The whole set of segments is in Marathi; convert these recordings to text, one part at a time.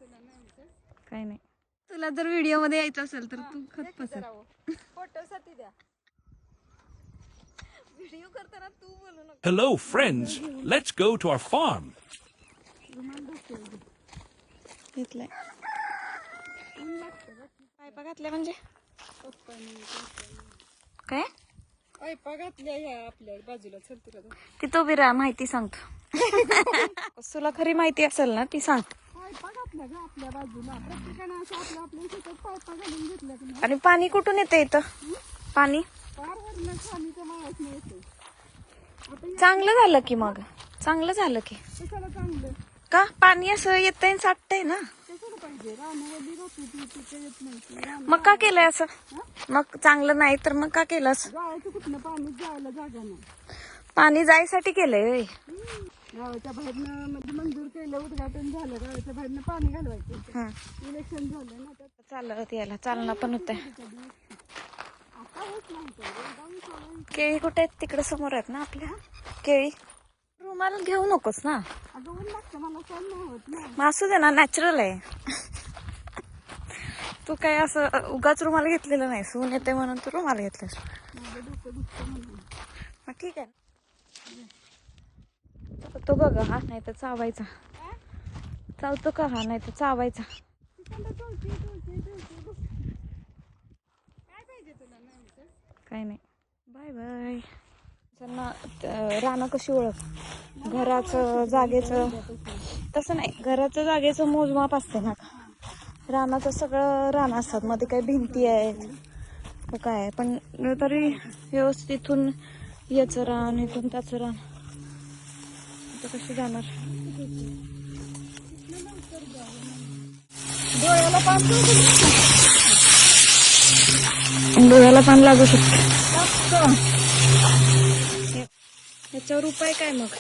काही नाही. तुला जर व्हिडिओ मध्ये यायचं असेल तर तू खत पसर. फोटोसाठी द्या. व्हिडिओ करताना तू बोलू नको. Hello, friends. Let's go to our farm. घेतलाय. पायपा घातल्या म्हणजे काय? पायपा घातल्या ह्या आपल्या बाजूला. चल तुला तिथं उभी राहा, माहिती सांगतो. तुला खरी माहिती असेल ना ती सांग. पायपा घातल्या ग आपल्या बाजूला. प्रत्येकानं असं आपल्या आपल्या शेतात पायपा घालून घेतल्या की नाही. आणि पाणी कुठून येते इथं? पाणी फार वरनं खालीच्या माळ्यात येते. चांगलं झालं की, मग चांगलं झालं की. कशाला चांगलं? का पाणी असं येतंय साठतंय ना. कशाला पाहिजे? रानावरली राहते ती तिथे येत नाही ती. मग का केलंय असं? मग चांगलं नाही तर मग का केलं असं? जायचं कुठनं? पाणी जायला जागा नाही. पाणी जायसाठी केलंय होय. गावाच्या बाहेरनं म्हणजे मंजूर केलं, उद्घाटन झालं, गावाच्या बाहेरनं पाणी घालवायचं. हं. इलेक्शन झालं ना त्यात. चालत यायला चालना पण होतंय. आता होत नाही. केळी कुठे आहेत? तिकडे समोर आहेत ना आपल्या केळी. रुमाल घेऊ नकोस ना. अगं ऊन लागतं मला, सण नाही होत ना. मग असू दे ना, नॅचरल आहे. तू काय असं उगाच रुमाल घेतलेलं नाही. सून येते म्हणून तू रुमाल घेतलास. माझं डोकं दुखतं म्हणून. मग ठीक आहे. तो बघ हा, नाही तर चावायचा. चावतो का हा, नाही तर चावायचा. काय पाहिजे तुला नाही? काही नाही. Bye bye. त्यांना रानं कशी ओळख? घराचं जागेचं तसं नाही. घराचं जागेचं मोजमाप असते ना. रानाचं सगळं रान असतात, मध्ये काही भिंती आहेत काय, पण तरी व्यवस्थित इथून याचं रान, इथून त्याचं रान. आता कशी जाणार? डोळ्याला पान डोळ्याला पान लागू शकते. याच्यावर उपाय काय मग?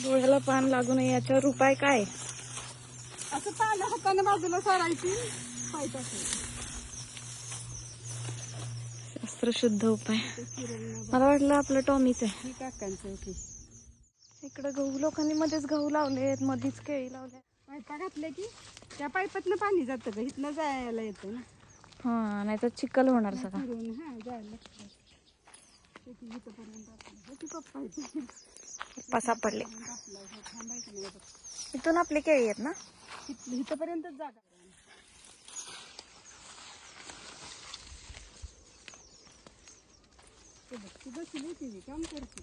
डोळ्याला पान लागू नये याच्यावर उपाय काय? असं पानं हाताने बाजूला सारायची, पाय टाकायचं. शास्त्रशुद्ध उपाय. मला वाटलं आपलं टॉमीच आहे. ही काकांचं की इकडे गहू लोकांनी मध्येच गहू लावलेत, मध्येच केळी लावल्या. पायपा घातले की त्या पाईपातनं पाणी जातं ग, इथनं जायला येतं ना. हा, नाही तर चिखल होणार सगळं. फिरून हा जायला लागतं. शेती इथंपर्यंत आपलं. होती पप्पा इथे. पप्पा सापडले. आपलं हे थांबायचं नाही बघ. इथून आपली केळी आहेत ना. इथंपर्यंतच जागा. ती बसली ती काम करते.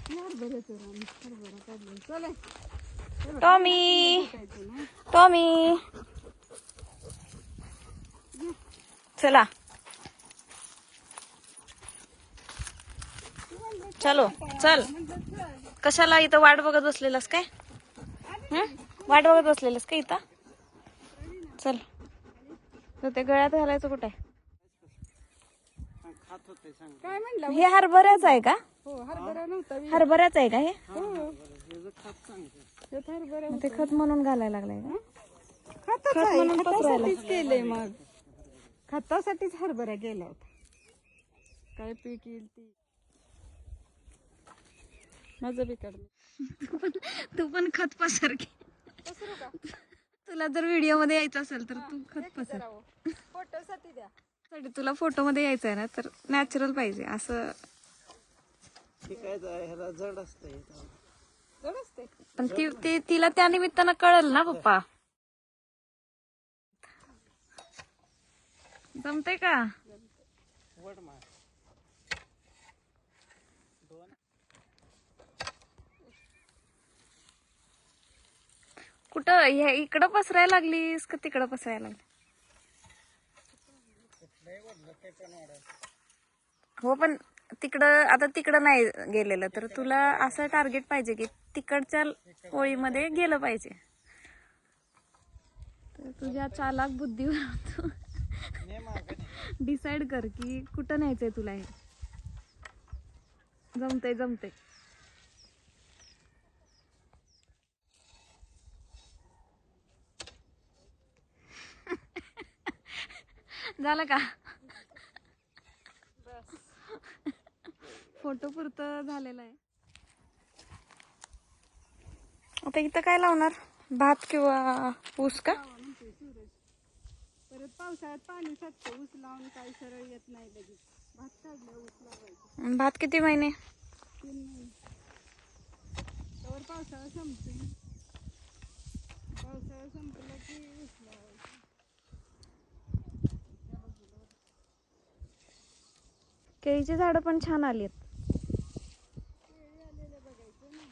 हरभऱ्याचं रान, हरभरा काढलं. चल टॉमी, टॉमी, चला चलो चल. कशाला इथं वाट बघत बसलेलास काय? वाट बघत बसलेलास का इथं? चल. तर ते गळ्यात घालायचं कुठे? काय म्हणलं? हे हरभऱ्याच आहे का? हो, हरभरा नव्हता. हरभऱ्याच आहे का हे? हरभरा मग ते खत म्हणून घालायला लागलाय का? खत म्हणून खतासाठीच केलंय. मग खतासाठीच हरभरा गेला होता. काय पीक येईल ती माझं बी काढलं. तू पण खत पसर की. तुला जर व्हिडिओ मध्ये यायचं असेल तर तू खत पसर. फोटोसाठी द्या. तुला फोटो मध्ये यायचं आहे ना, तर नॅचरल पाहिजे असं. जड असते. पण तिला त्या निमित्तानं कळेल ना पप्पा. जमतंय का? कुठं हे इकडं पसरायला लागलीस का तिकडं पसरायला लागली? हो, पण तिकडं आता तिकडं नाही गेलेलं तर तुला असं टार्गेट पाहिजे की तिकडच्या ओळीमध्ये गेलं पाहिजे. तर तुझ्या चालाक बुद्धीवर तू डिसाइड कर की कुठं न्यायचंय तुला. हे जमतंय जमतंय. झालं का? फोटो पुरतं झालेलं आहे. आता इथं काय लावणार? भात किंवा ऊस का? म्हणते सूरज. परत पावसाळ्यात पाणी साचतं, ऊस लावून काही सरळ येत नाही लगेच. भात काढलं ऊस लावायचं. भात किती महिने? 3 महिने. त्यावर पावसाळा संपतो. पावसाळा संपला की ऊस लावायचं. केळीची झाडं पण छान आली आहेत. केळी आलेले बघायचं ना.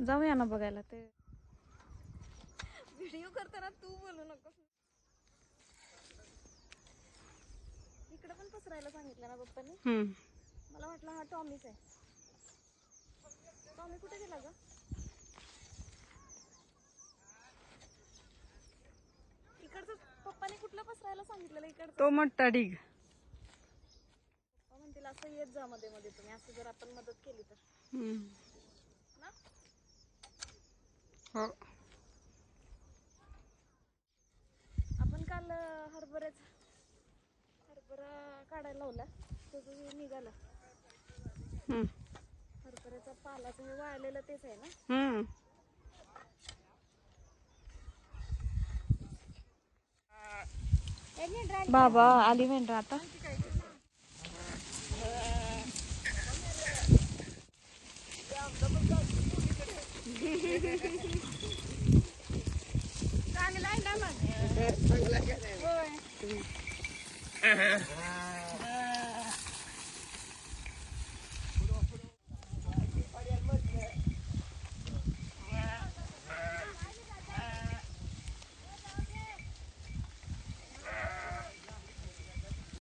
जाऊया ना बघायला. ते व्हिडिओ करताना तू बोलू नको. इकडे पण पसरायला सांगितलं ना पप्पांनी. मला वाटलं हा टॉमीच आहे. टॉमी कुठे गेला ग? इकडचं पप्पाने कुठलं पसरायला सांगितलेलं? इकडचं तो मोठा ढीग. पप्पा म्हणतील असं येत जा मध्ये मध्ये तुम्ही, असं जर आपण मदत केली तर ना. हो. आपण काल हरभरा काढायला लावला, त्याचं निघाला. हरभऱ्याचा पालाचं हे वाळलेलं तेच आहे ना? बाबा आली मेंढरा आता. चांगला आहे ना मग.